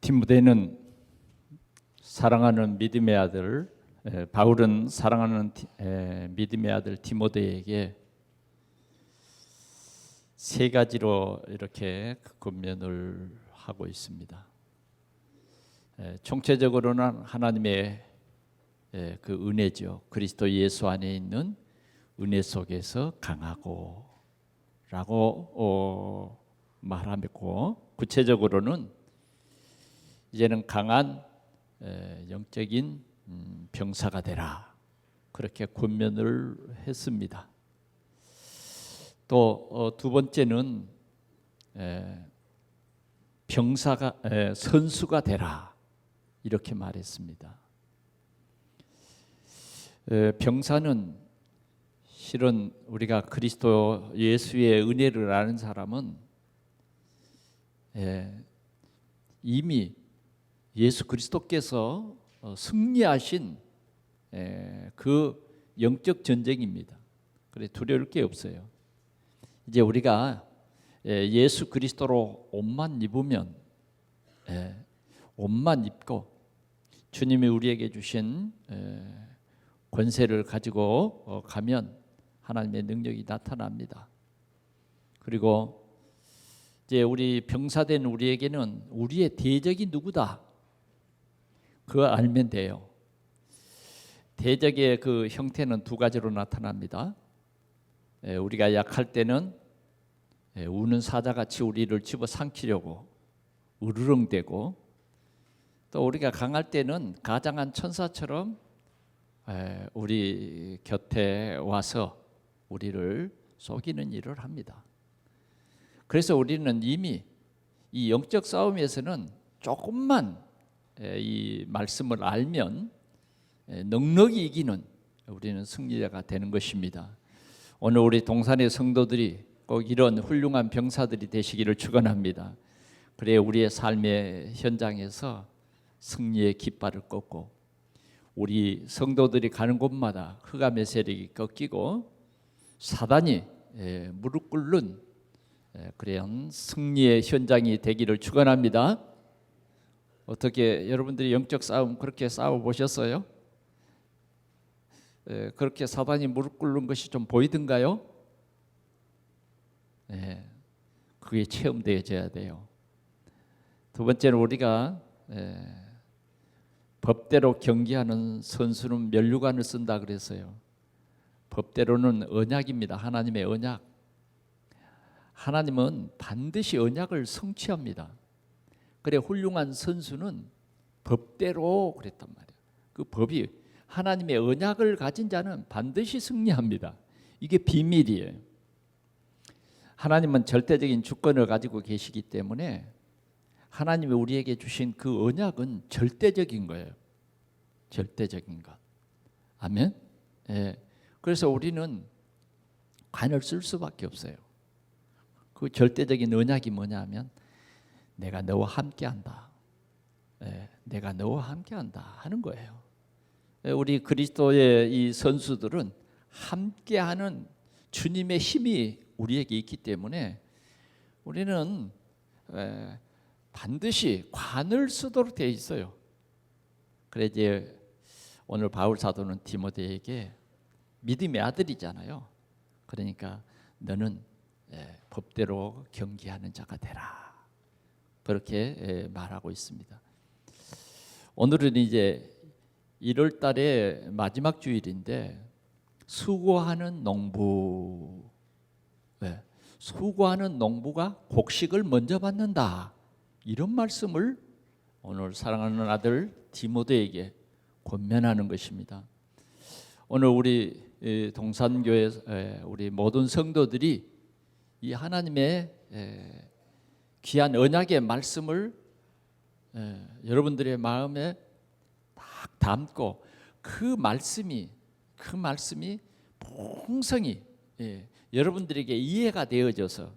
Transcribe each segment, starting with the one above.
디모데는 사랑하는 믿음의 아들, 바울은 사랑하는 믿음의 아들 디모데에게 세 가지로 이렇게 권면을 하고 있습니다. 총체적으로는 하나님의 그 은혜죠. 그리스도 예수 안에 있는 은혜 속에서 강하고 라고 말하고, 구체적으로는 이제는 강한 영적인 병사가 되라, 그렇게 권면을 했습니다. 또 두 번째는 병사가 선수가 되라, 이렇게 말했습니다. 병사는 실은 우리가 그리스도 예수의 은혜를 아는 사람은 이미 예수 그리스도께서 승리하신 그 영적 전쟁입니다. 그래 두려울 게 없어요. 이제 우리가 예수 그리스도로 옷만 입으면, 옷만 입고 주님이 우리에게 주신 권세를 가지고 가면 하나님의 능력이 나타납니다. 그리고 이제 우리 병사된 우리에게는 우리의 대적이 누구다, 그거 알면 돼요. 대적의 그 형태는 두 가지로 나타납니다. 우리가 약할 때는 우는 사자같이 우리를 집어삼키려고 으르렁대고, 또 우리가 강할 때는 가장한 천사처럼 우리 곁에 와서 우리를 속이는 일을 합니다. 그래서 우리는 이미 이 영적 싸움에서는 조금만 이 말씀을 알면 넉넉히 이기는 우리는 승리자가 되는 것입니다. 오늘 우리 동산의 성도들이 꼭 이런 훌륭한 병사들이 되시기를 축원합니다. 그래야 우리의 삶의 현장에서 승리의 깃발을 꽂고 우리 성도들이 가는 곳마다 흑암의 세력이 꺾이고 사단이 무릎 꿇는 그런 승리의 현장이 되기를 축원합니다. 어떻게 여러분들이 영적 싸움 그렇게 싸워 보셨어요? 그렇게 사단이 무릎 꿇는 것이 좀 보이던가요? 그게 체험되어져야 돼요. 두 번째는 우리가 법대로 경기하는 선수는 면류관을 쓴다 그랬어요. 법대로는 언약입니다. 하나님의 언약. 하나님은 반드시 언약을 성취합니다. 그래 훌륭한 선수는 법대로 그랬단 말이에요. 그 법이 하나님의 언약을 가진 자는 반드시 승리합니다. 이게 비밀이에요. 하나님은 절대적인 주권을 가지고 계시기 때문에 하나님이 우리에게 주신 그 언약은 절대적인 거예요. 절대적인 것. 아멘. 그래서 우리는 관을 쓸 수밖에 없어요. 그 절대적인 언약이 뭐냐면 내가 너와 함께한다. 내가 너와 함께한다 하는 거예요. 우리 그리스도의 이 선수들은 함께하는 주님의 힘이 우리에게 있기 때문에 우리는 반드시 관을 쓰도록 되어 있어요. 그래 이제 오늘 바울 사도는 디모데에게 믿음의 아들이잖아요. 그러니까 너는 법대로 경기하는 자가 되라, 그렇게 말하고 있습니다. 오늘은 이제 1월 달의 마지막 주일인데 수고하는 농부, 수고하는 농부가 곡식을 먼저 받는다, 이런 말씀을 오늘 사랑하는 아들 디모데에게 권면하는 것입니다. 오늘 우리 동산교회 우리 모든 성도들이 이 하나님의 귀한 언약의 말씀을 여러분들의 마음에 딱 담고 그 말씀이 풍성히 여러분들에게 이해가 되어져서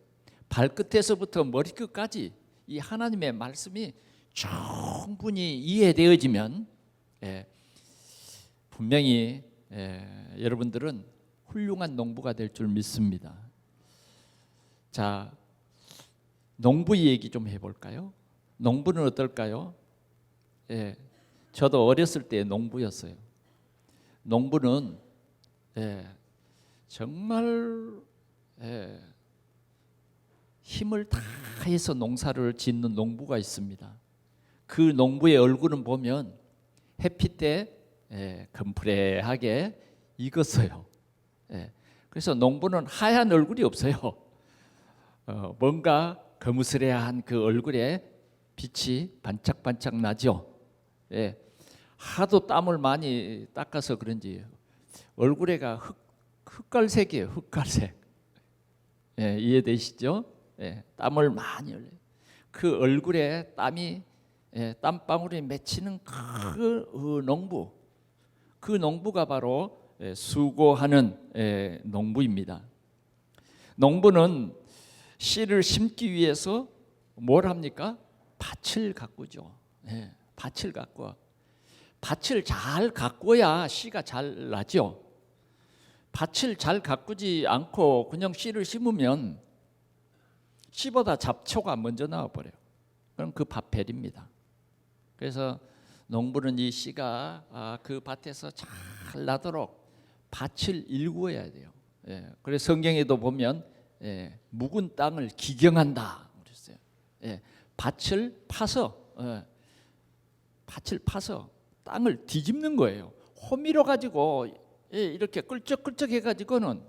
발끝에서부터 머리끝까지 이 하나님의 말씀이 충분히 이해되어지면 분명히 여러분들은 훌륭한 농부가 될 줄 믿습니다. 자, 농부 얘기 좀 해볼까요? 농부는 어떨까요? 예, 저도 어렸을 때 농부였어요. 농부는 정말 힘을 다해서 농사를 짓는 농부가 있습니다. 그 농부의 얼굴은 보면 햇빛 때 금프레하게 익었어요. 그래서 농부는 하얀 얼굴이 없어요. 뭔가 거무스레한 그 얼굴에 빛이 반짝반짝 나죠. 하도 땀을 많이 닦아서 그런지 얼굴에가 흑갈색이에요. 흑갈색. 이해되시죠? 땀을 많이 흘려요. 그 얼굴에 땀이 땀방울이 맺히는 그 농부, 그 농부가 바로 수고하는 농부입니다. 농부는 씨를 심기 위해서 뭘 합니까? 밭을 가꾸죠. 밭을 가꾸어. 밭을 잘 가꾸어야 씨가 잘 나죠. 밭을 잘 가꾸지 않고 그냥 씨를 심으면 씨보다 잡초가 먼저 나와버려요. 그럼 그 밭벨입니다. 그래서 농부는 이 씨가 그 밭에서 잘 나도록 밭을 일구어야 돼요. 그래서 성경에도 보면 묵은 땅을 기경한다 그랬어요. 밭을 파서 땅을 뒤집는 거예요. 호미로 가지고 이렇게 끌적끌적 해가지고는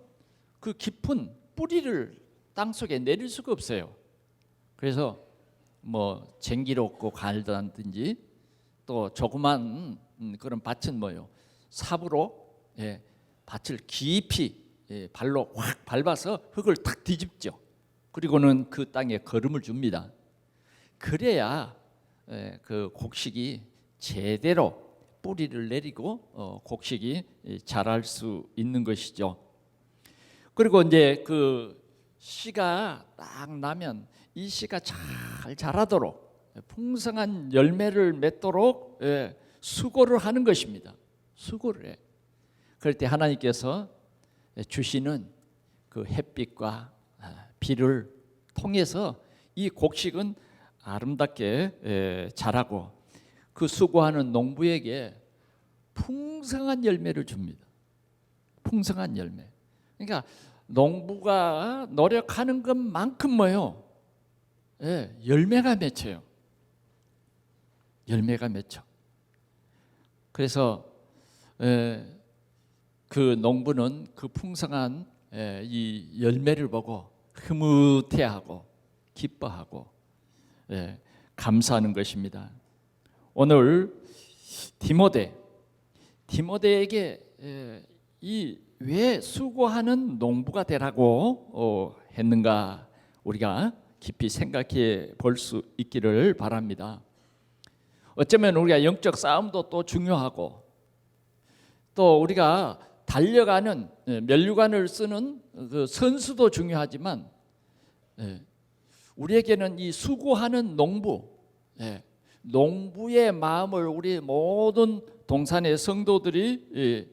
그 깊은 뿌리를 땅 속에 내릴 수가 없어요. 그래서 뭐 쟁기로 없고 갈든지 또 조그만 그런 밭은 뭐요? 삽으로 밭을 깊이 발로 확 밟아서 흙을 탁 뒤집죠. 그리고는 그 땅에 거름을 줍니다. 그래야 그 곡식이 제대로 뿌리를 내리고 곡식이 자랄 수 있는 것이죠. 그리고 이제 그 씨가 딱 나면 이 씨가 잘 자라도록 풍성한 열매를 맺도록 수고를 하는 것입니다. 수고를 해. 그럴 때 하나님께서 주시는 그 햇빛과 비를 통해서 이 곡식은 아름답게 자라고 그 수고하는 농부에게 풍성한 열매를 줍니다. 풍성한 열매. 그러니까 농부가 노력하는 것만큼 뭐요? 열매가 맺혀요. 열매가 맺혀. 그래서 그 농부는 그 풍성한 이 열매를 보고 흐뭇해하고 기뻐하고 감사하는 것입니다. 오늘 디모데에게 이 왜 수고하는 농부가 되라고 했는가 우리가 깊이 생각해 볼 수 있기를 바랍니다. 어쩌면 우리가 영적 싸움도 또 중요하고 또 우리가 달려가는 면류관을 쓰는 그 선수도 중요하지만 우리에게는 이 수고하는 농부의 마음을 우리 모든 동산의 성도들이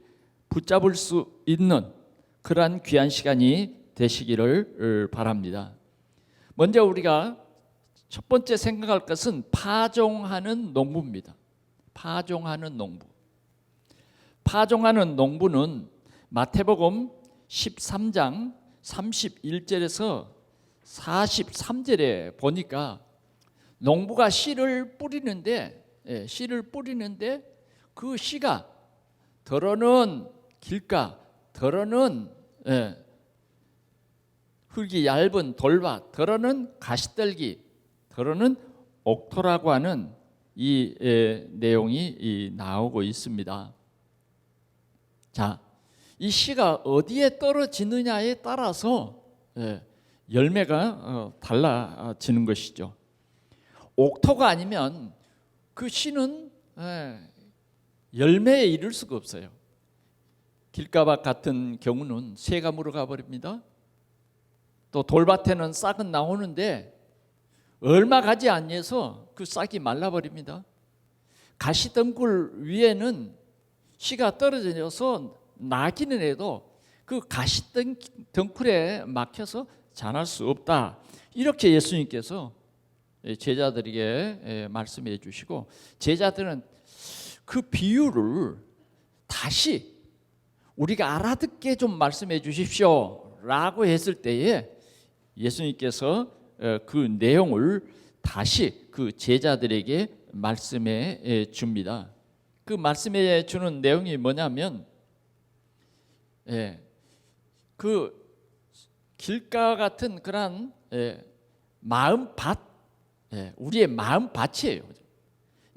붙잡을 수 있는 그러한 귀한 시간이 되시기를 바랍니다. 먼저 우리가 첫 번째 생각할 것은 파종하는 농부입니다. 파종하는 농부. 파종하는 농부는 마태복음 13장 31절에서 43절에 보니까 농부가 씨를 뿌리는데 그 씨가 더러는 길가, 더러는 흙이 얇은 돌밭, 더러는 가시떨기, 더러는 옥토라고 하는 이 내용이 나오고 있습니다. 자, 이 씨가 어디에 떨어지느냐에 따라서 열매가 달라지는 것이죠. 옥토가 아니면 그 씨는 열매에 이를 수가 없어요. 길가밭 같은 경우는 새가 물어가 버립니다. 또 돌밭에는 싹은 나오는데 얼마 가지 않아서 그 싹이 말라버립니다. 가시덩굴 위에는 씨가 떨어져서 나기는 해도 그 가시덩굴에 막혀서 자랄 수 없다. 이렇게 예수님께서 제자들에게 말씀해 주시고, 제자들은 그 비유를 다시 우리가 알아듣게 좀 말씀해 주십시오 라고 했을 때에 예수님께서 그 내용을 다시 그 제자들에게 말씀해 줍니다. 그 말씀해 주는 내용이 뭐냐면, 그 길가 같은 그런 마음밭, 우리의 마음밭이에요.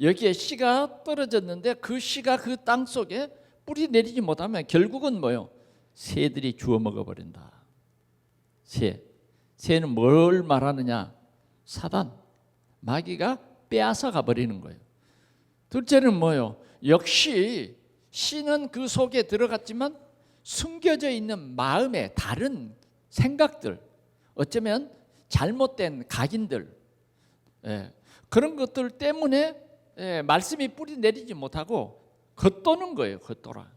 여기에 씨가 떨어졌는데 그 씨가 그 땅 속에 뿌리 내리지 못하면 결국은 뭐요? 새들이 주워 먹어버린다. 새는 뭘 말하느냐? 사단, 마귀가 빼앗아 가버리는 거예요. 둘째는 뭐요? 역시 씨는 그 속에 들어갔지만 숨겨져 있는 마음의 다른 생각들, 어쩌면 잘못된 각인들, 그런 것들 때문에 말씀이 뿌리 내리지 못하고 겉도는 거예요. 겉돌아.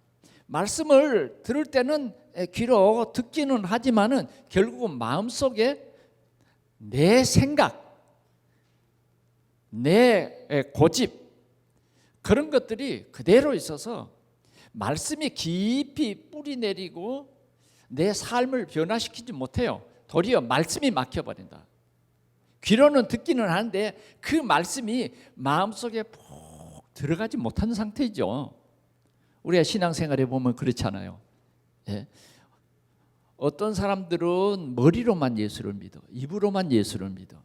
말씀을 들을 때는 귀로 듣기는 하지만은 결국은 마음속에 내 생각, 내 고집, 그런 것들이 그대로 있어서 말씀이 깊이 뿌리 내리고 내 삶을 변화시키지 못해요. 도리어 말씀이 막혀버린다. 귀로는 듣기는 하는데 그 말씀이 마음속에 푹 들어가지 못하는 상태이죠. 우리가 신앙생활에 보면 그렇잖아요. 어떤 사람들은 머리로만 예수를 믿어, 입으로만 예수를 믿어.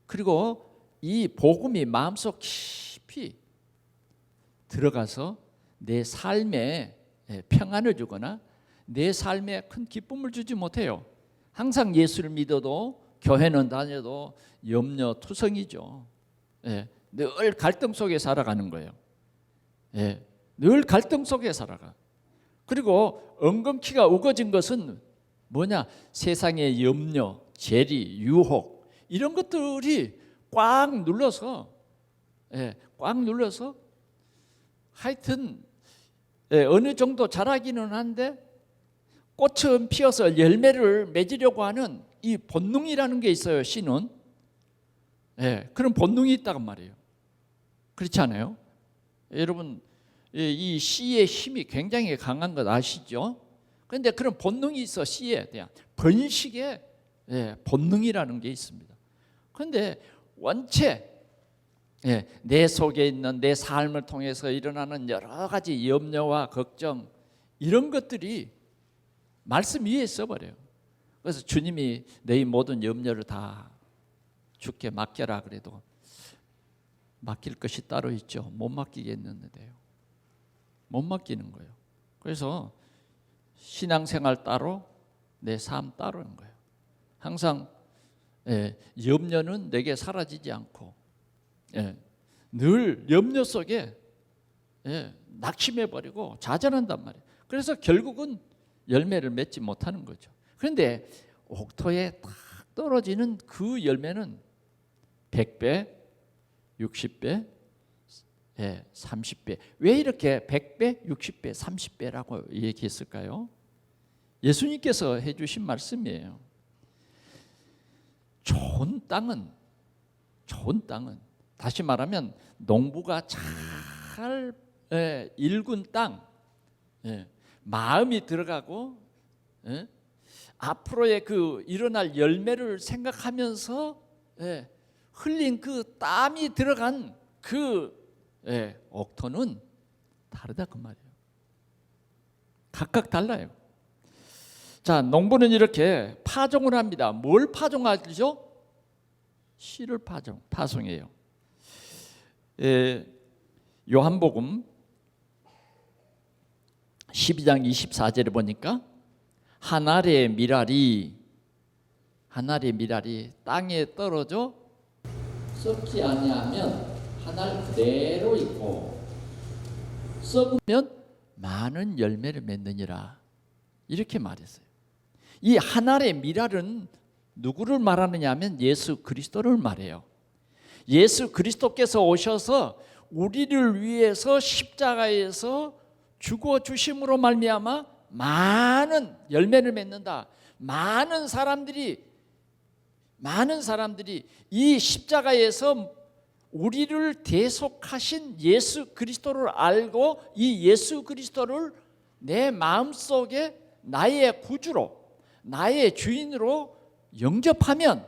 그리고 이 복음이 마음속 깊이 들어가서 내 삶에 평안을 주거나 내 삶에 큰 기쁨을 주지 못해요. 항상 예수를 믿어도 교회는 다녀도 염려투성이죠. 늘 갈등 속에 살아가는 거예요. 늘 갈등 속에 살아가. 그리고 엉겅퀴가 우거진 것은 뭐냐? 세상의 염려, 재리, 유혹, 이런 것들이 꽉 눌러서 하여튼 어느 정도 자라기는 한데 꽃은 피어서 열매를 맺으려고 하는 이 본능이라는 게 있어요. 씨는 그런 본능이 있다고 말이에요. 그렇지 않아요? 여러분, 이 씨의 힘이 굉장히 강한 것 아시죠? 그런데 그런 본능이 있어. 씨에 대한 번식의 본능이라는 게 있습니다. 그런데 원체 내 속에 있는 내 삶을 통해서 일어나는 여러 가지 염려와 걱정, 이런 것들이 말씀 위에 써버려요. 그래서 주님이 너희 모든 염려를 다 주께 맡겨라 그래도 맡길 것이 따로 있죠. 못 맡기겠는데요. 못 맡기는 거예요. 그래서 신앙생활 따로, 내 삶 따로인 거예요. 항상 염려는 내게 사라지지 않고 늘 염려 속에 낙심해버리고 좌절한단 말이에요. 그래서 결국은 열매를 맺지 못하는 거죠. 그런데 옥토에 딱 떨어지는 그 열매는 100배, 60배, 30배. 왜 이렇게 100배, 60배, 30배라고 얘기했을까요? 예수님께서 해주신 말씀이에요. 좋은 땅은 다시 말하면 농부가 잘 일군 땅, 마음이 들어가고 앞으로의 그 일어날 열매를 생각하면서 흘린 그 땀이 들어간 그 옥토는 다르다 그 말이에요. 각각 달라요. 자, 농부는 이렇게 파종을 합니다. 뭘 파종하죠? 씨를 파송해요. 요한복음 12장 24절에 보니까 한 알의 밀알이 땅에 떨어져 썩지 아니하면 한 알 그대로 있고 썩으면 많은 열매를 맺느니라, 이렇게 말했어요. 이 한 알의 밀알은 누구를 말하느냐 하면 예수 그리스도를 말해요. 예수 그리스도께서 오셔서 우리를 위해서 십자가에서 죽어 주심으로 말미암아 많은 열매를 맺는다. 많은 사람들이 많은 사람들이 이 십자가에서 우리를 대속하신 예수 그리스도를 알고 이 예수 그리스도를 내 마음속에 나의 구주로, 나의 주인으로 영접하면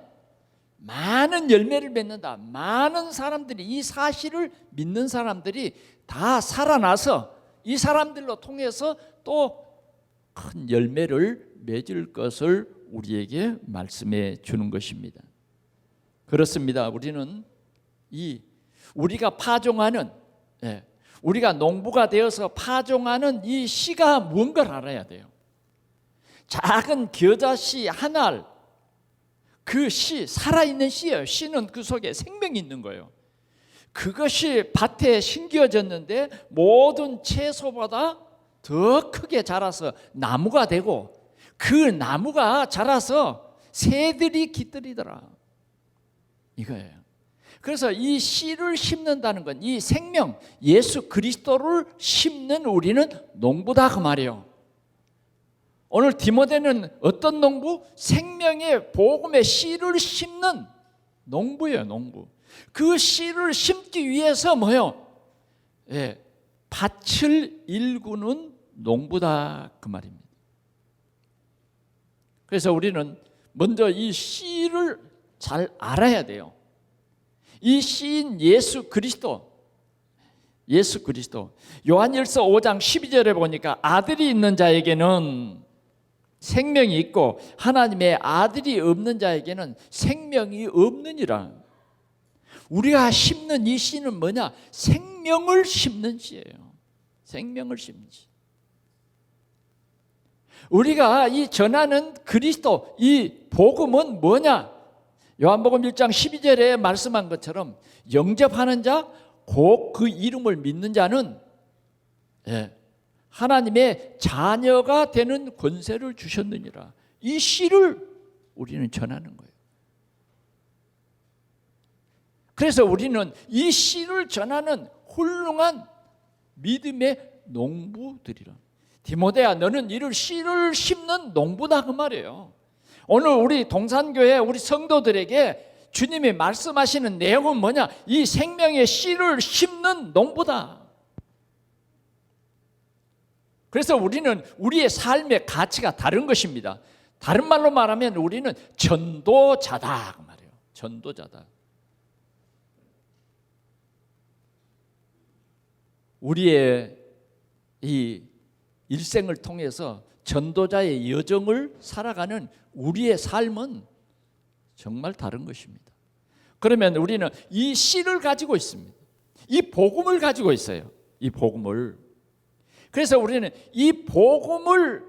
많은 열매를 맺는다. 많은 사람들이, 이 사실을 믿는 사람들이 다 살아나서 이 사람들로 통해서 또 큰 열매를 맺을 것을 우리에게 말씀해 주는 것입니다. 그렇습니다. 우리가 파종하는, 우리가 농부가 되어서 파종하는 이 씨가 무언가를 알아야 돼요. 작은 겨자씨 한 알, 그 씨, 살아있는 씨예요. 씨는 그 속에 생명이 있는 거예요. 그것이 밭에 심겨졌는데 모든 채소보다 더 크게 자라서 나무가 되고, 그 나무가 자라서 새들이 깃들이더라, 이거예요. 그래서 이 씨를 심는다는 건 이 생명 예수 그리스도를 심는 우리는 농부다, 그 말이에요. 오늘 디모데는 어떤 농부? 생명의 복음의 씨를 심는 농부예요, 농부. 그 씨를 심기 위해서 뭐요? 밭을 일구는 농부다, 그 말입니다. 그래서 우리는 먼저 이 씨를 잘 알아야 돼요. 이 씨인 예수 그리스도. 요한일서 5장 12절에 보니까 아들이 있는 자에게는 생명이 있고 하나님의 아들이 없는 자에게는 생명이 없느니라. 우리가 심는 이 씨는 뭐냐? 생명을 심는 씨예요. 생명을 심는 씨. 우리가 이 전하는 그리스도, 이 복음은 뭐냐? 요한복음 1장 12절에 말씀한 것처럼 영접하는 자, 곧 그 이름을 믿는 자는 하나님의 자녀가 되는 권세를 주셨느니라. 이 씨를 우리는 전하는 거예요. 그래서 우리는 이 씨를 전하는 훌륭한 믿음의 농부들이라. 디모데야, 너는 이를 씨를 심는 농부다, 그 말이에요. 오늘 우리 동산교회 우리 성도들에게 주님이 말씀하시는 내용은 뭐냐? 이 생명의 씨를 심는 농부다. 그래서 우리는 우리의 삶의 가치가 다른 것입니다. 다른 말로 말하면 우리는 전도자다, 그 말이에요. 전도자다. 우리의 이 일생을 통해서 전도자의 여정을 살아가는 우리의 삶은 정말 다른 것입니다. 그러면 우리는 이 씨를 가지고 있습니다. 이 복음을 가지고 있어요. 이 복음을. 그래서 우리는 이 복음을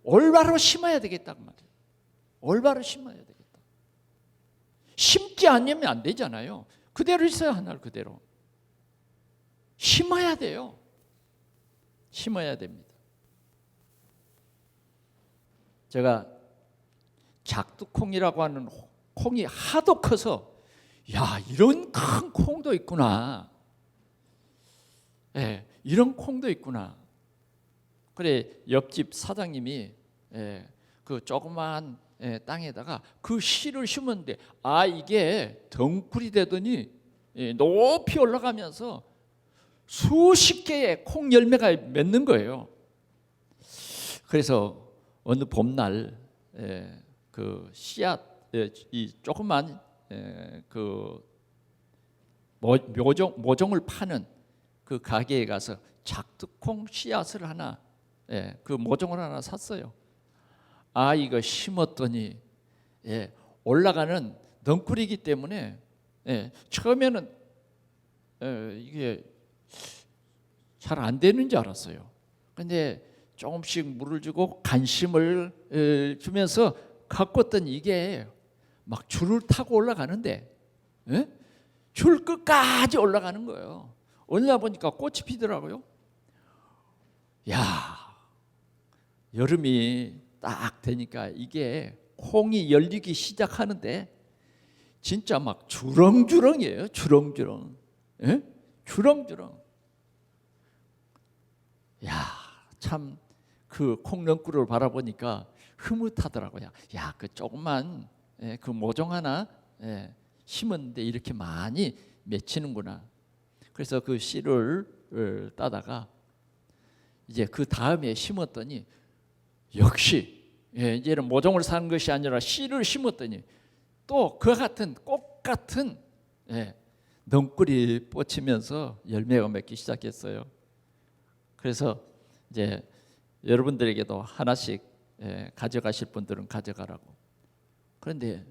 올바로 심어야 되겠다고 말이에요. 올바로 심어야 되겠다. 심지 않으면 안 되잖아요. 그대로 있어요, 하늘 그대로. 심어야 돼요. 심어야 됩니다. 제가 작두콩이라고 하는 콩이 하도 커서, 야, 이런 큰 콩도 있구나. 이런 콩도 있구나. 그래, 옆집 사장님이 그 조그만 땅에다가 그 씨를 심었는데, 이게 덩굴이 되더니 높이 올라가면서 수십 개의 콩 열매가 맺는 거예요. 그래서 어느 봄날 그 씨앗, 이 조그만 그 모종을 파는 그 가게에 가서 작두콩 씨앗을 하나, 그 모종을 하나 샀어요. 이거 심었더니 올라가는 넝쿨이기 때문에 처음에는 이게 잘 안 되는 줄 알았어요. 근데 조금씩 물을 주고 관심을 주면서 가꿨더니 이게 막 줄을 타고 올라가는데, 줄 끝까지 올라가는 거예요. 올라 보니까 꽃이 피더라고요. 야, 여름이 딱 되니까 이게 콩이 열리기 시작하는데 진짜 막 주렁주렁이에요. 주렁주렁. 주렁주렁. 야, 참 그 콩넝쿨을 바라보니까 흐뭇하더라고요. 야, 그 조그만 그 모종 하나 심었는데 이렇게 많이 맺히는구나. 그래서 그 씨를 따다가 이제 그 다음에 심었더니 역시 이제는 모종을 사는 것이 아니라 씨를 심었더니 또 그 같은 꽃 같은 넝쿨이 뻗치면서 열매가 맺기 시작했어요. 그래서 이제 여러분들에게도 하나씩 가져가실 분들은 가져가라고. 그런데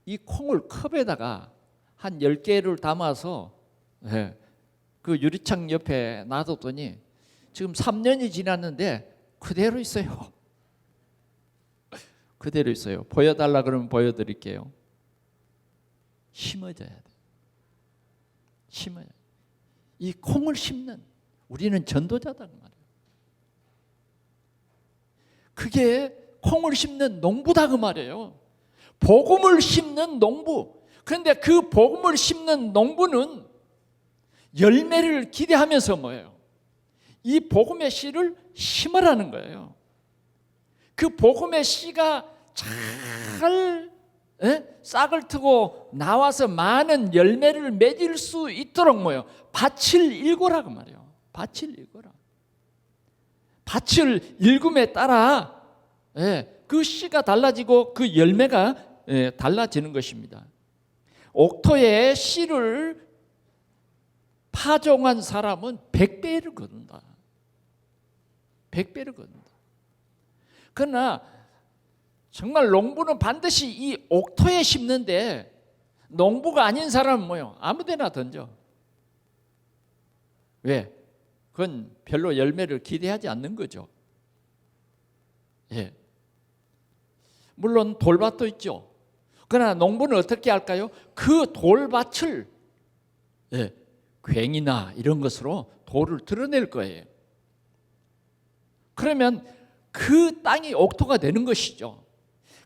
이 콩을 컵에다가 한 10개를 담아서 그 유리창 옆에 놔뒀더니 지금 3년이 지났는데 그대로 있어요. 그대로 있어요. 보여달라 그러면 보여드릴게요. 심어져야 돼. 심어야 돼. 이 콩을 심는 우리는 전도자다 그 말이에요. 그게 콩을 심는 농부다 그 말이에요. 복음을 심는 농부. 그런데 그 복음을 심는 농부는 열매를 기대하면서 뭐예요? 이 복음의 씨를 심으라는 거예요. 그 복음의 씨가 잘 싹을 트고 나와서 많은 열매를 맺을 수 있도록 뭐예요? 밭을 일구라고 말이에요. 밭을 일구라. 밭을 일굼에 따라 그 씨가 달라지고 그 열매가 달라지는 것입니다. 옥토에 씨를 파종한 사람은 100배를 거둔다. 100배를 거둔다. 그러나 정말 농부는 반드시 이 옥토에 심는데 농부가 아닌 사람은 뭐예요? 아무데나 던져. 왜? 그건 별로 열매를 기대하지 않는 거죠. 물론 돌밭도 있죠. 그러나 농부는 어떻게 할까요? 그 돌밭을 괭이나 이런 것으로 돌을 드러낼 거예요. 그러면 그 땅이 옥토가 되는 것이죠.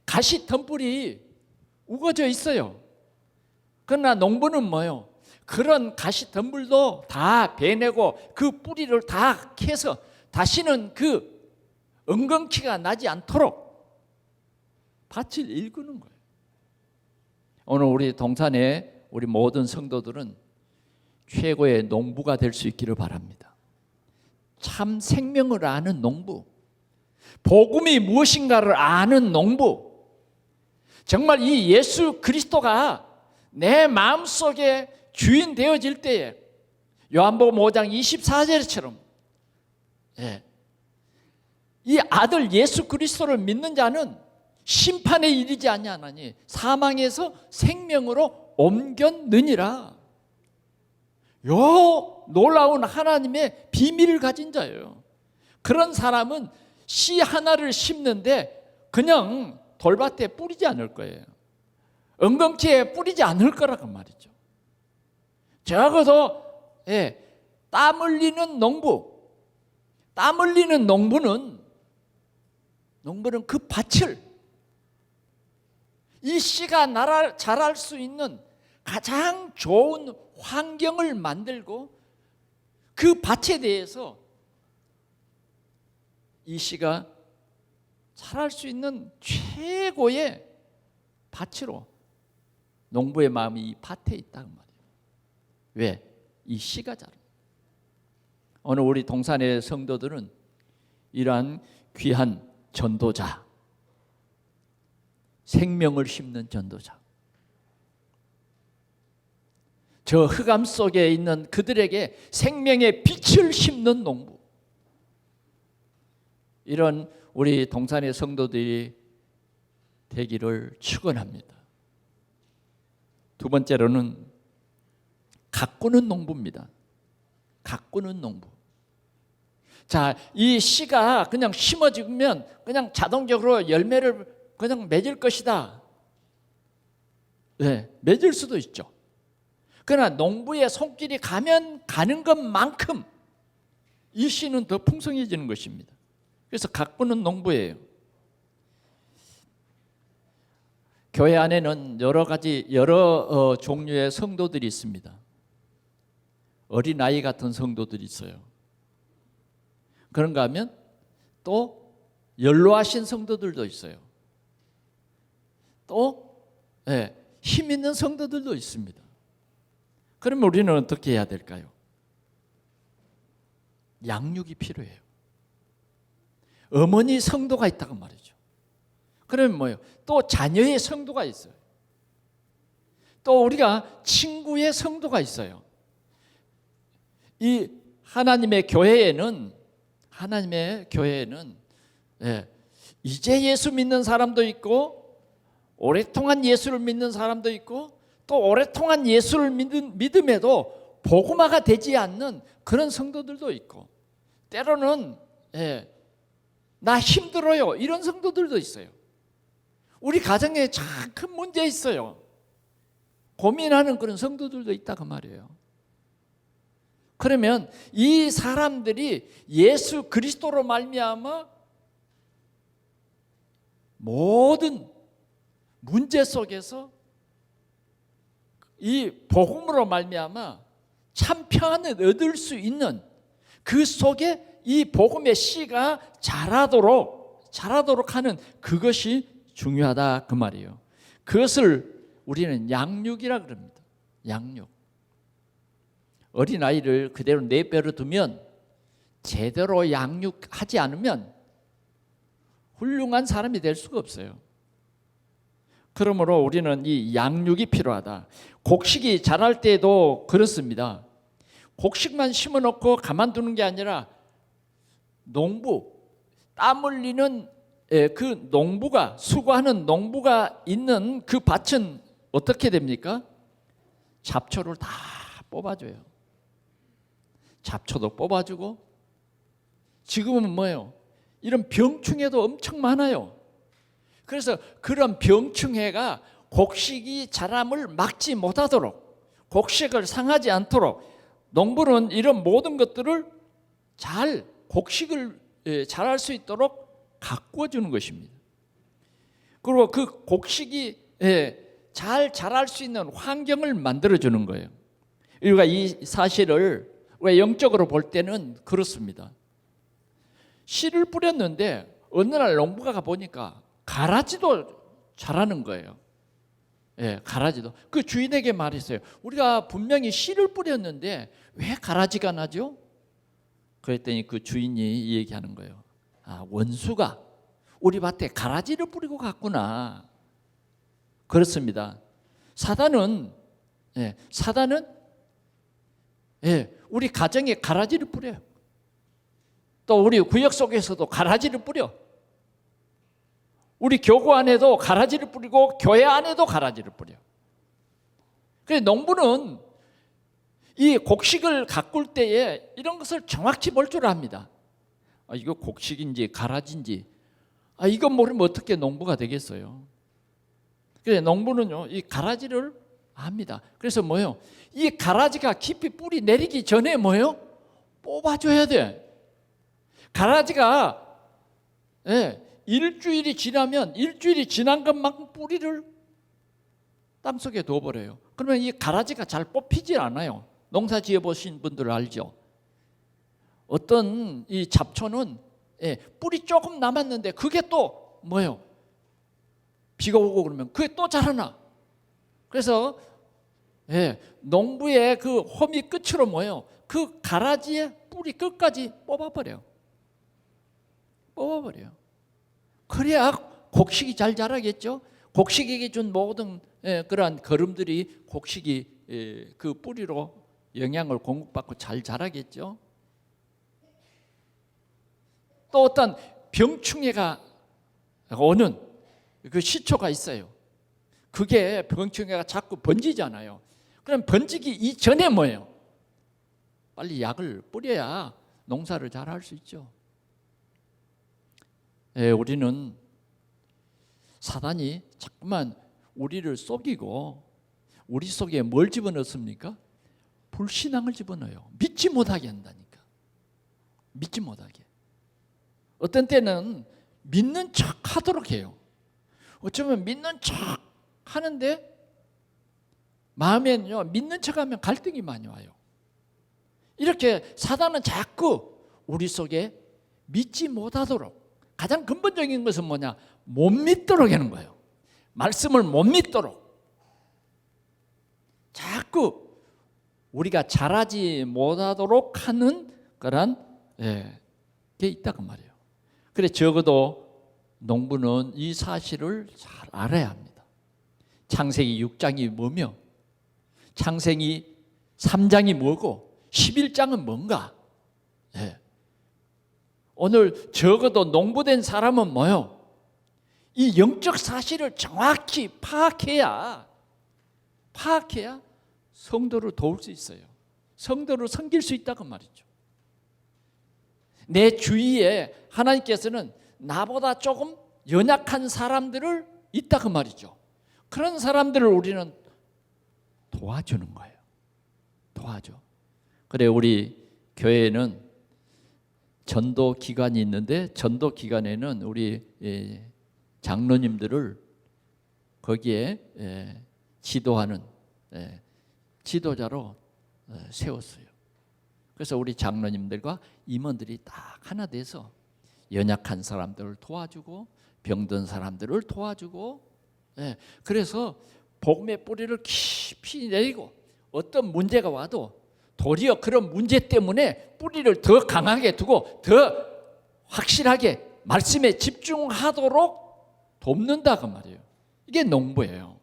가시덤불이 우거져 있어요. 그러나 농부는 뭐예요? 그런 가시덤불도 다 베내고 그 뿌리를 다 캐서 다시는 그 엉겅퀴가 나지 않도록 밭을 일구는 거예요. 오늘 우리 동산에 우리 모든 성도들은 최고의 농부가 될 수 있기를 바랍니다. 참 생명을 아는 농부, 복음이 무엇인가를 아는 농부, 정말 이 예수 그리스도가 내 마음속에 주인 되어질 때에 요한복음 5장 24절처럼 이 아들 예수 그리스도를 믿는 자는 심판에 이르지 아니하나니 사망에서 생명으로 옮겼느니라. 요 놀라운 하나님의 비밀을 가진 자예요. 그런 사람은 씨 하나를 심는데 그냥 돌밭에 뿌리지 않을 거예요. 엉겅퀴에 뿌리지 않을 거라고 말이죠. 적어도 땀 흘리는 농부, 땀 흘리는 농부는 그 밭을 이 씨가 자랄 수 있는 가장 좋은 환경을 만들고 그 밭에 대해서 이 씨가 자랄 수 있는 최고의 밭으로 농부의 마음이 이 밭에 있다는 말이에요. 왜? 이 씨가 자라. 오늘 우리 동산의 성도들은 이러한 귀한 전도자, 생명을 심는 전도자, 저 흑암 속에 있는 그들에게 생명의 빛을 심는 농부, 이런 우리 동산의 성도들이 되기를 축원합니다. 두 번째로는 가꾸는 농부입니다. 가꾸는 농부. 자, 이 씨가 그냥 심어지면 그냥 자동적으로 열매를 그냥 맺을 것이다. 맺을 수도 있죠. 그러나 농부의 손길이 가면 가는 것만큼 이 씨는 더 풍성해지는 것입니다. 그래서 가꾸는 농부예요. 교회 안에는 여러 종류의 성도들이 있습니다. 어린아이 같은 성도들이 있어요. 그런가 하면 또 연로하신 성도들도 있어요. 또 힘 있는 성도들도 있습니다. 그러면 우리는 어떻게 해야 될까요? 양육이 필요해요. 어머니 성도가 있다고 말이죠. 그러면 뭐예요? 또 자녀의 성도가 있어요. 또 우리가 친구의 성도가 있어요. 이 하나님의 교회에는 이제 예수 믿는 사람도 있고 오랫동안 예수를 믿는 사람도 있고 또 오랫동안 예수를 믿음에도 복음화가 되지 않는 그런 성도들도 있고 때로는 나 힘들어요 이런 성도들도 있어요. 우리 가정에 참 큰 문제 있어요. 고민하는 그런 성도들도 있다 그 말이에요. 그러면 이 사람들이 예수 그리스도로 말미암아 모든 문제 속에서 이 복음으로 말미암아 참 평안을 얻을 수 있는 그 속에 이 복음의 씨가 자라도록 하는 그것이 중요하다 그 말이에요. 그것을 우리는 양육이라 그럽니다. 양육. 어린아이를 그대로 내버려 두면 제대로 양육하지 않으면 훌륭한 사람이 될 수가 없어요. 그러므로 우리는 이 양육이 필요하다. 곡식이 자랄 때도 그렇습니다. 곡식만 심어놓고 가만두는 게 아니라 농부, 땀 흘리는 그 농부가 수고하는 농부가 있는 그 밭은 어떻게 됩니까? 잡초를 다 뽑아줘요. 잡초도 뽑아주고 지금은 뭐예요? 이런 병충해도 엄청 많아요. 그래서 그런 병충해가 곡식이 자람을 막지 못하도록 곡식을 상하지 않도록 농부는 이런 모든 것들을 잘 곡식을 자랄 수 있도록 가꾸어 주는 것입니다. 그리고 그 곡식이 잘 자랄 수 있는 환경을 만들어 주는 거예요. 우리가 이 사실을 우리가 영적으로 볼 때는 그렇습니다. 씨를 뿌렸는데 어느 날 농부가 가보니까 가라지도 자라는 거예요. 가라지도. 그 주인에게 말했어요. 우리가 분명히 씨를 뿌렸는데 왜 가라지가 나죠? 그랬더니 그 주인이 이 얘기하는 거예요. 아, 원수가 우리 밭에 가라지를 뿌리고 갔구나. 그렇습니다. 사단은 우리 가정에 가라지를 뿌려요. 또 우리 구역 속에서도 가라지를 뿌려. 우리 교구 안에도 가라지를 뿌리고 교회 안에도 가라지를 뿌려. 그래서 농부는 이 곡식을 가꿀 때에 이런 것을 정확히 볼 줄 압니다. 이거 곡식인지 가라지인지 이건 모르면 어떻게 농부가 되겠어요. 그래서 농부는요 이 가라지를 압니다. 그래서 뭐예요? 이 가라지가 깊이 뿌리 내리기 전에 뭐예요? 뽑아줘야 돼. 가라지가 일주일이 지난 것만큼 뿌리를 땅속에 둬버려요. 그러면 이 가라지가 잘 뽑히질 않아요. 농사 지어보신 분들 알죠? 어떤 이 잡초는 뿌리 조금 남았는데 그게 또 뭐예요? 비가 오고 그러면 그게 또 자라나. 그래서 농부의 그 호미 끝으로 뭐예요? 그 가라지의 뿌리 끝까지 뽑아버려요. 그래야 곡식이 잘 자라겠죠. 곡식에게 준 모든 그러한 거름들이 곡식이 그 뿌리로 영양을 공급받고 잘 자라겠죠. 또 어떤 병충해가 오는 그 시초가 있어요. 그게 병충해가 자꾸 번지잖아요. 그럼 번지기 이전에 뭐예요? 빨리 약을 뿌려야 농사를 잘 할 수 있죠. 우리는 사단이 자꾸만 우리를 속이고 우리 속에 뭘 집어넣습니까? 불신앙을 집어넣어요. 믿지 못하게 한다니까. 믿지 못하게. 어떤 때는 믿는 척 하도록 해요. 어쩌면 믿는 척 하는데 마음에는요 믿는 척 하면 갈등이 많이 와요. 이렇게 사단은 자꾸 우리 속에 믿지 못하도록, 가장 근본적인 것은 뭐냐? 못 믿도록 하는 거예요. 말씀을 못 믿도록 자꾸 우리가 잘하지 못하도록 하는 그런 게 있다고 말이에요. 그래 적어도 농부는 이 사실을 잘 알아야 합니다. 창세기 6장이 뭐며 창세기 3장이 뭐고 11장은 뭔가. 오늘 적어도 농부된 사람은 뭐요? 이 영적 사실을 정확히 파악해야 성도를 도울 수 있어요. 성도를 섬길 수 있다고 말이죠. 내 주위에 하나님께서는 나보다 조금 연약한 사람들을 있다고 말이죠. 그런 사람들을 우리는 도와주는 거예요. 도와줘. 그래 우리 교회에는 전도 기관이 있는데 전도 기관에는 우리 장로님들을 거기에 지도하는 지도자로 세웠어요. 그래서 우리 장로님들과 임원들이 딱 하나 돼서 연약한 사람들을 도와주고 병든 사람들을 도와주고 그래서 복음의 뿌리를 깊이 내리고 어떤 문제가 와도 도리어 그런 문제 때문에 뿌리를 더 강하게 두고 더 확실하게 말씀에 집중하도록 돕는다 그 말이에요. 이게 농부예요.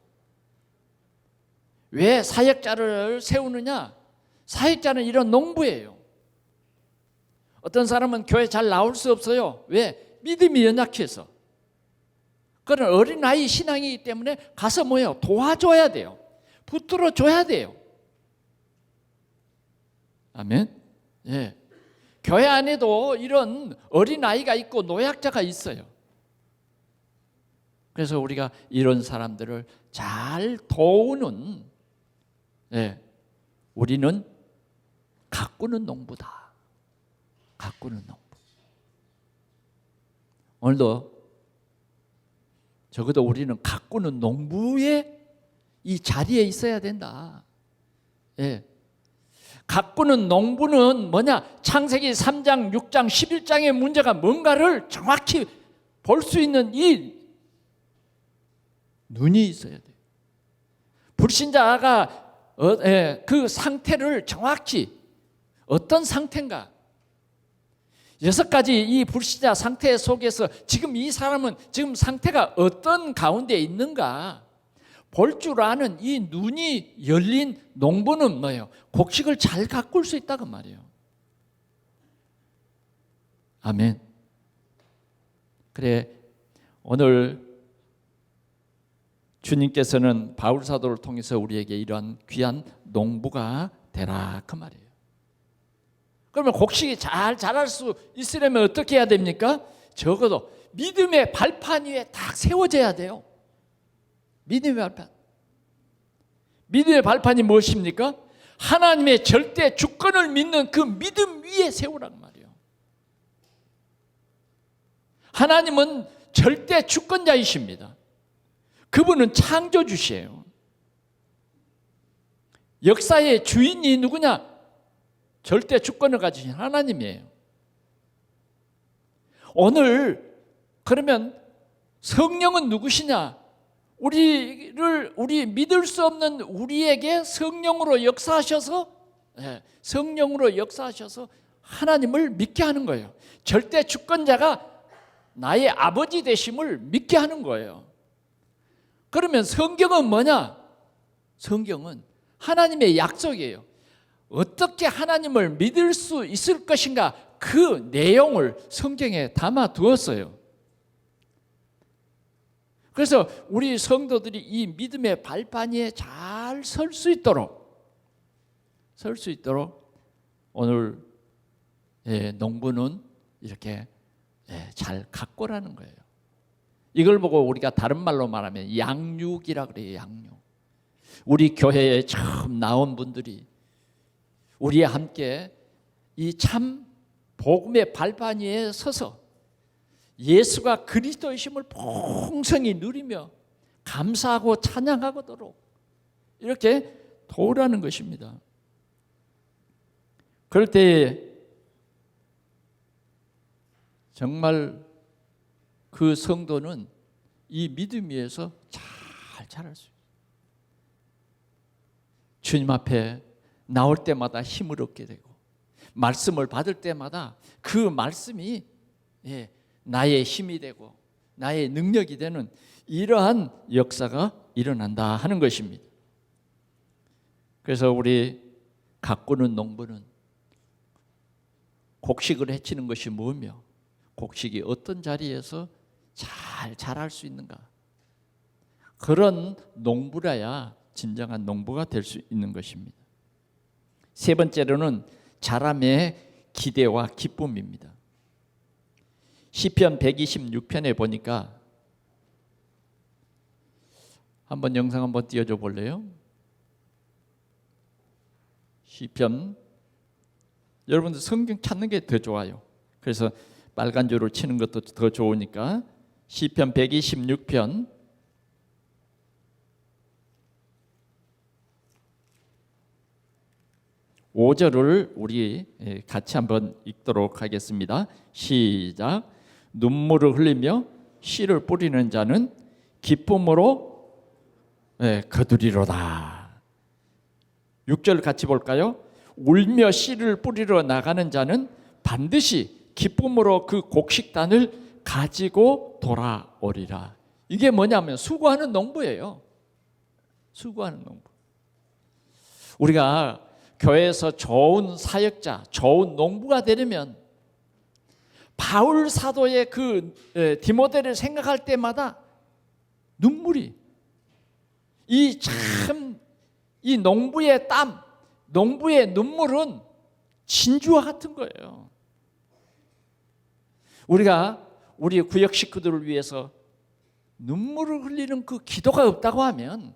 왜 사역자를 세우느냐? 사역자는 이런 농부예요. 어떤 사람은 교회 잘 나올 수 없어요. 왜? 믿음이 연약해서. 그런 어린아이 신앙이기 때문에 가서 뭐예요? 도와줘야 돼요. 붙들어 줘야 돼요. 아멘. 교회 안에도 이런 어린아이가 있고 노약자가 있어요. 그래서 우리가 이런 사람들을 잘 도우는 우리는 가꾸는 농부다. 가꾸는 농부. 오늘도 적어도 우리는 가꾸는 농부의 이 자리에 있어야 된다. 가꾸는 농부는 뭐냐? 창세기 3장, 6장, 11장의 문제가 뭔가를 정확히 볼 수 있는 이 눈이 있어야 돼요. 불신자가 그 상태를 정확히 어떤 상태인가? 6가지 이 불신자 상태 속에서 지금 이 사람은 지금 상태가 어떤 가운데 있는가? 볼 줄 아는 이 눈이 열린 농부는 뭐예요? 곡식을 잘 가꿀 수 있다고 말이에요. 아멘. 그래 오늘 주님께서는 바울 사도를 통해서 우리에게 이러한 귀한 농부가 되라 그 말이에요. 그러면 곡식이 잘 자랄 수 있으려면 어떻게 해야 됩니까? 적어도 믿음의 발판 위에 딱 세워져야 돼요. 믿음의 발판. 믿음의 발판이 무엇입니까? 하나님의 절대 주권을 믿는 그 믿음 위에 세우란 말이에요. 하나님은 절대 주권자이십니다. 그분은 창조주시에요. 역사의 주인이 누구냐? 절대 주권을 가지신 하나님이에요. 오늘 그러면 성령은 누구시냐? 우리 믿을 수 없는 우리에게 성령으로 역사하셔서 하나님을 믿게 하는 거예요. 절대 주권자가 나의 아버지 되심을 믿게 하는 거예요. 그러면 성경은 뭐냐? 성경은 하나님의 약속이에요. 어떻게 하나님을 믿을 수 있을 것인가? 그 내용을 성경에 담아 두었어요. 그래서 우리 성도들이 이 믿음의 발판 위에 잘 설 수 있도록 오늘 농부는 이렇게 잘 가꾸라는 거예요. 이걸 보고 우리가 다른 말로 말하면 양육이라 그래요. 양육. 우리 교회에 처음 나온 분들이 우리와 함께 이 참 복음의 발판 위에 서서 예수가 그리스도이심을 풍성히 누리며 감사하고 찬양하도록 이렇게 도우라는 것입니다. 그럴 때 정말 그 성도는 이 믿음 위에서 잘 자랄 수 있어요. 주님 앞에 나올 때마다 힘을 얻게 되고 말씀을 받을 때마다 그 말씀이 나의 힘이 되고 나의 능력이 되는 이러한 역사가 일어난다 하는 것입니다. 그래서 우리 가꾸는 농부는 곡식을 해치는 것이 뭐며 곡식이 어떤 자리에서 잘 자랄 수 있는가, 그런 농부라야 진정한 농부가 될 수 있는 것입니다. 세 번째로는 자람의 기대와 기쁨입니다. 시편 126편에 보니까 한번 영상 한번 띄워줘 볼래요? 시편, 여러분들 성경 찾는 게 더 좋아요. 그래서 빨간 줄을 치는 것도 더 좋으니까 시편 126편 5절을 우리 같이 한번 읽도록 하겠습니다. 시작. 눈물을 흘리며 씨를 뿌리는 자는 기쁨으로 거두리로다. 6절 같이 볼까요? 울며 씨를 뿌리러 나가는 자는 반드시 기쁨으로 그 곡식단을 가지고 돌아오리라. 이게 뭐냐면 수고하는 농부예요. 수고하는 농부. 우리가 교회에서 좋은 사역자, 좋은 농부가 되려면 바울 사도의 그 디모데를 생각할 때마다 눈물이, 이 농부의 땀, 농부의 눈물은 진주와 같은 거예요. 우리가 우리 구역 식구들을 위해서 눈물을 흘리는 그 기도가 없다고 하면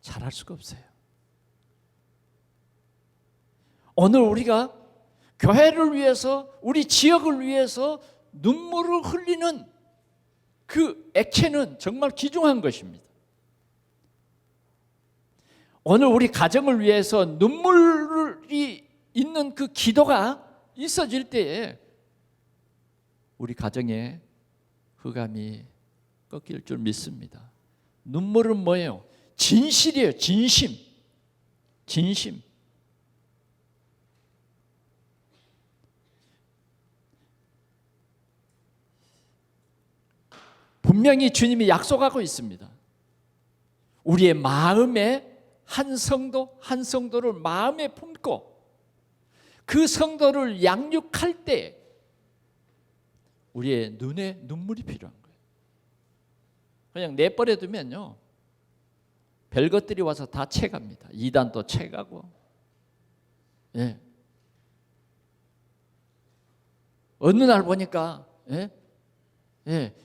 잘할 수가 없어요. 오늘 우리가 교회를 위해서, 우리 지역을 위해서 눈물을 흘리는 그 액체는 정말 귀중한 것입니다. 오늘 우리 가정을 위해서 눈물이 있는 그 기도가 있어질 때에 우리 가정에 흑암이 꺾일 줄 믿습니다. 눈물은 뭐예요? 진실이에요. 진심. 진심. 분명히 주님이 약속하고 있습니다. 우리의 마음에 한 성도 한 성도를 마음에 품고 그 성도를 양육할 때 우리의 눈에 눈물이 필요한 거예요. 그냥 내버려 두면요, 별것들이 와서 다 채갑니다. 이단도 채가고, 어느 날 보니까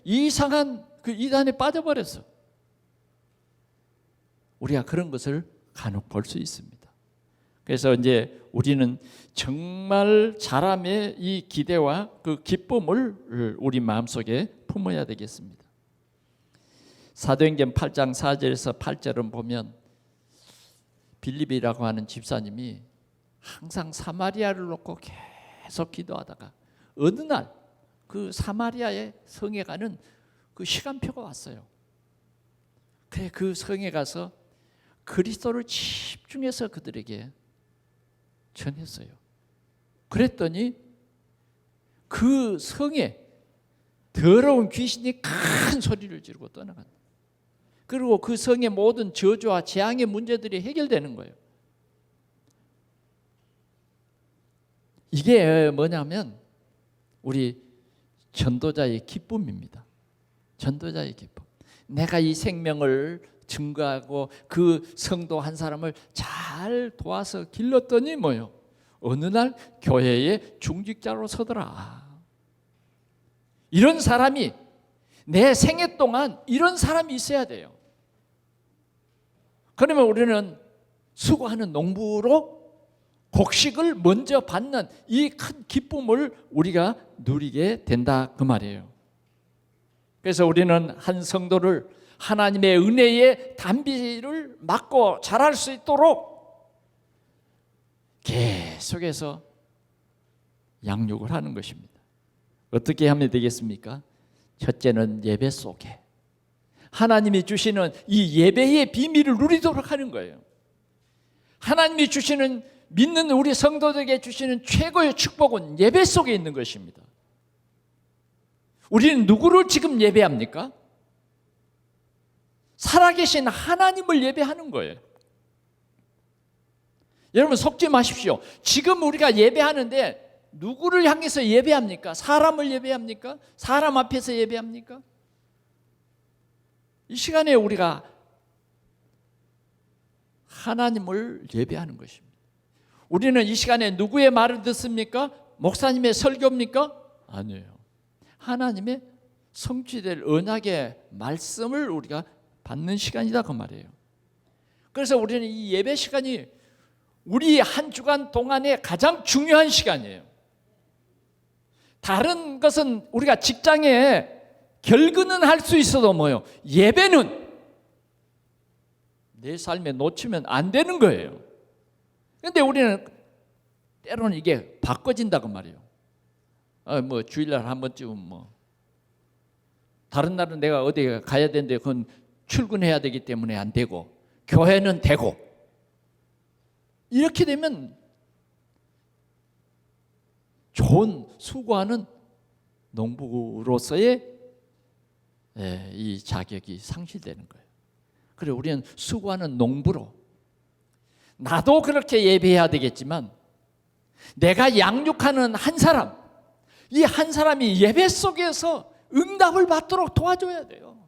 이상한 그 이단에 빠져버렸어. 우리가 그런 것을 간혹 볼 수 있습니다. 그래서 이제 우리는 정말 자람의 이 기대와 그 기쁨을 우리 마음속에 품어야 되겠습니다. 사도행전 8장 4절에서 8절은 보면 빌립이라고 하는 집사님이 항상 사마리아를 놓고 계속 기도하다가 어느 날 그 사마리아의 성에 가는 그 시간표가 왔어요. 그래, 그 성에 가서 그리스도를 집중해서 그들에게 전했어요. 그랬더니 그 성에 더러운 귀신이 큰 소리를 지르고 떠나간다. 그리고 그 성의 모든 저주와 재앙의 문제들이 해결되는 거예요. 이게 뭐냐면 우리 전도자의 기쁨입니다. 전도자의 기쁨. 내가 이 생명을 증거하고 그 성도 한 사람을 잘 도와서 길렀더니 뭐요? 어느 날 교회의 중직자로 서더라. 이런 사람이 내 생애 동안 이런 사람이 있어야 돼요. 그러면 우리는 수고하는 농부로 곡식을 먼저 받는 이 큰 기쁨을 우리가 누리게 된다 그 말이에요. 그래서 우리는 한 성도를 하나님의 은혜의 단비를 맞고 자랄 수 있도록 계속해서 양육을 하는 것입니다. 어떻게 하면 되겠습니까? 첫째는 예배 속에 하나님이 주시는 이 예배의 비밀을 누리도록 하는 거예요. 하나님이 주시는, 믿는 우리 성도들에게 주시는 최고의 축복은 예배 속에 있는 것입니다. 우리는 누구를 지금 예배합니까? 살아계신 하나님을 예배하는 거예요. 여러분 속지 마십시오. 지금 우리가 예배하는데 누구를 향해서 예배합니까? 사람을 예배합니까? 사람 앞에서 예배합니까? 이 시간에 우리가 하나님을 예배하는 것입니다. 우리는 이 시간에 누구의 말을 듣습니까? 목사님의 설교입니까? 아니에요. 하나님의 성취될 언약의 말씀을 우리가 받는 시간이다 그 말이에요. 그래서 우리는 이 예배 시간이 우리 한 주간 동안에 가장 중요한 시간이에요. 다른 것은 우리가 직장에 결근은 할 수 있어도 뭐요? 예배는 내 삶에 놓치면 안 되는 거예요. 그런데 우리는 때로는 이게 바꿔진다고 말이에요. 뭐 주일날 한 번쯤은 뭐 다른 날은 내가 어디 가야 되는데 그건 출근해야 되기 때문에 안 되고 교회는 되고 이렇게 되면 좋은 수고하는 농부로서의 이 자격이 상실되는 거예요. 그래서 우리는 수고하는 농부로 나도 그렇게 예배해야 되겠지만 내가 양육하는 한 사람, 이 한 사람이 예배 속에서 응답을 받도록 도와줘야 돼요.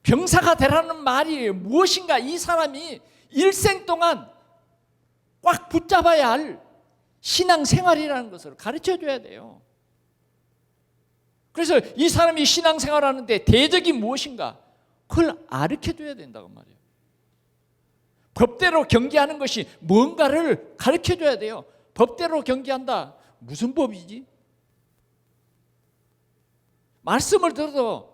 병사가 되라는 말이 무엇인가 이 사람이 일생 동안 꽉 붙잡아야 할 신앙생활이라는 것을 가르쳐줘야 돼요. 그래서 이 사람이 신앙생활하는데 대적이 무엇인가 그걸 가르쳐줘야 된다고 말이에요. 법대로 경계하는 것이 뭔가를 가르쳐줘야 돼요. 법대로 경계한다. 무슨 법이지? 말씀을 들어도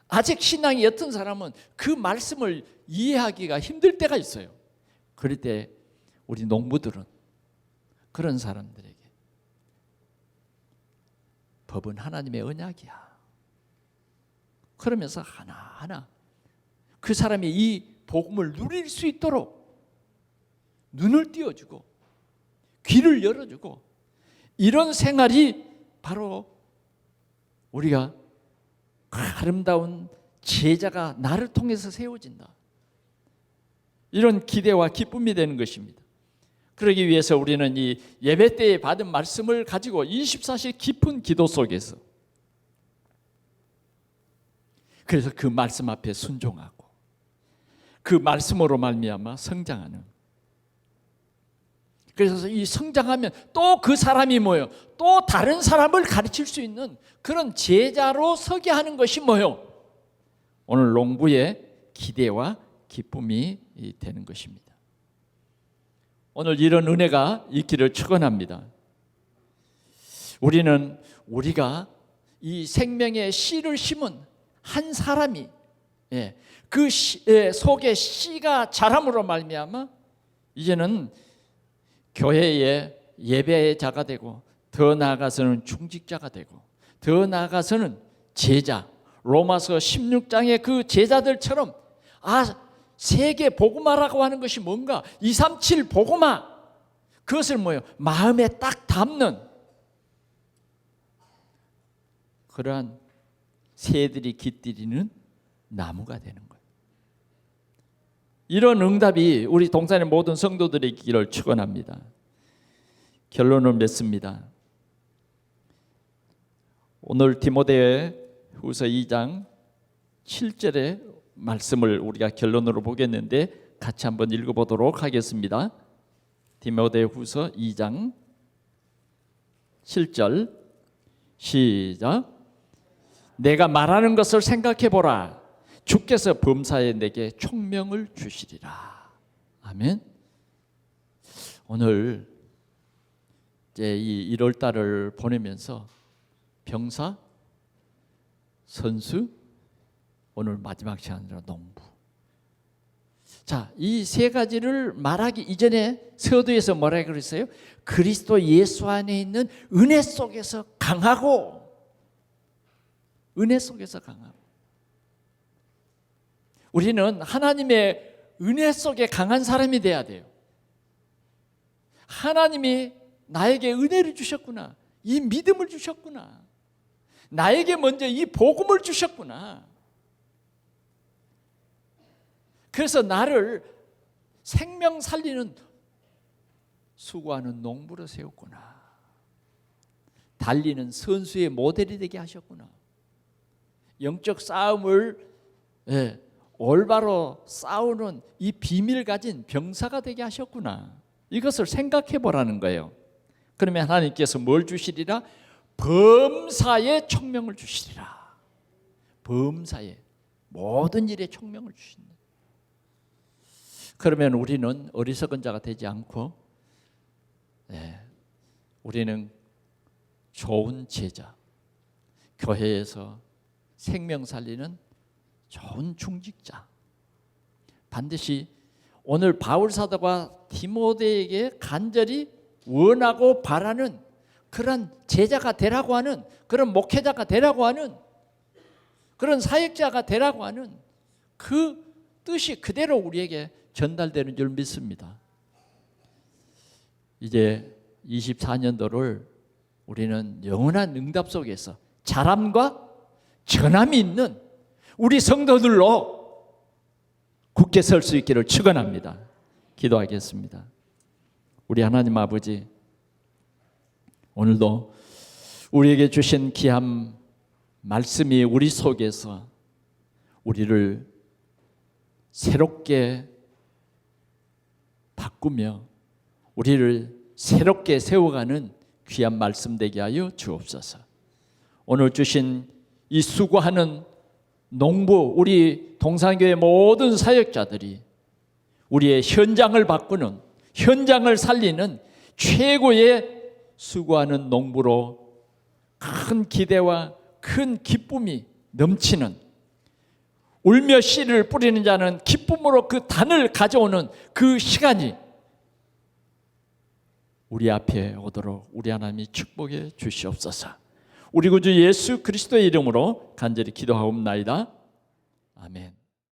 아직 신앙이 옅은 사람은 그 말씀을 이해하기가 힘들 때가 있어요. 그럴 때 우리 농부들은 그런 사람들에게 법은 하나님의 언약이야. 그러면서 하나하나 그 사람이 이 복음을 누릴 수 있도록 눈을 띄워주고 귀를 열어주고 이런 생활이 바로 우리가 아름다운 제자가 나를 통해서 세워진다. 이런 기대와 기쁨이 되는 것입니다. 그러기 위해서 우리는 이 예배 때에 받은 말씀을 가지고 24시 깊은 기도 속에서 그래서 그 말씀 앞에 순종하고 그 말씀으로 말미암아 성장하는, 그래서 이 성장하면 또 그 사람이 뭐예요? 또 다른 사람을 가르칠 수 있는 그런 제자로 서게 하는 것이 뭐예요? 오늘 농부의 기대와 기쁨이 되는 것입니다. 오늘 이런 은혜가 있기를 축원합니다. 우리가 이 생명의 씨를 심은 한 사람이 그 속에 씨가 자람으로 말미암아 이제는 교회의 예배자가 되고 더 나아가서는 중직자가 되고 더 나아가서는 제자, 로마서 16장의 그 제자들처럼 세계 복음화라고 하는 것이 뭔가 237 복음화, 그것을 뭐예요? 마음에 딱 담는 그러한 새들이 깃들이는 나무가 되는 거예요. 이런 응답이 우리 동산의 모든 성도들의 있기를 축원합니다. 결론을 맺습니다. 오늘 디모데후서 2장 7절의 말씀을 우리가 결론으로 보겠는데 같이 한번 읽어보도록 하겠습니다. 디모데후서 2장 7절 시작. 내가 말하는 것을 생각해보라. 주께서 범사에 내게 총명을 주시리라. 아멘. 오늘 이제 이 1월 달을 보내면서 병사, 선수, 오늘 마지막 시간으로 농부. 자, 이 세 가지를 말하기 이전에 서두에서 뭐라 그랬어요? 그리스도 예수 안에 있는 은혜 속에서 강하고 은혜 속에서 강하고, 우리는 하나님의 은혜 속에 강한 사람이 돼야 돼요. 하나님이 나에게 은혜를 주셨구나, 이 믿음을 주셨구나, 나에게 먼저 이 복음을 주셨구나, 그래서 나를 생명 살리는 수고하는 농부로 세웠구나, 달리는 선수의 모델이 되게 하셨구나, 영적 싸움을 올바로 싸우는 이 비밀 가진 병사가 되게 하셨구나, 이것을 생각해 보라는 거예요. 그러면 하나님께서 뭘 주시리라? 범사의 총명을 주시리라. 범사의 모든 일에 총명을 주신다. 그러면 우리는 어리석은 자가 되지 않고, 우리는 좋은 제자, 교회에서 생명 살리는 좋은 중직자, 반드시 오늘 바울 사도가 디모데에게 간절히 원하고 바라는 그런 제자가 되라고 하는, 그런 목회자가 되라고 하는, 그런 사역자가 되라고 하는 그 뜻이 그대로 우리에게 전달되는 줄 믿습니다. 이제 24년도를 우리는 영원한 응답 속에서 자람과 전함이 있는 우리 성도들로 굳게 설 수 있기를 축원합니다. 기도하겠습니다. 우리 하나님 아버지, 오늘도 우리에게 주신 귀한 말씀이 우리 속에서 우리를 새롭게 바꾸며 우리를 새롭게 세워가는 귀한 말씀 되게 하여 주옵소서. 오늘 주신 이 수고하는 농부, 우리 동산교회 모든 사역자들이 우리의 현장을 바꾸는, 현장을 살리는 최고의 수고하는 농부로 큰 기대와 큰 기쁨이 넘치는, 울며 씨를 뿌리는 자는 기쁨으로 그 단을 가져오는 그 시간이 우리 앞에 오도록 우리 하나님이 축복해 주시옵소서. 우리 구주 예수 그리스도의 이름으로 간절히 기도하옵나이다. 아멘.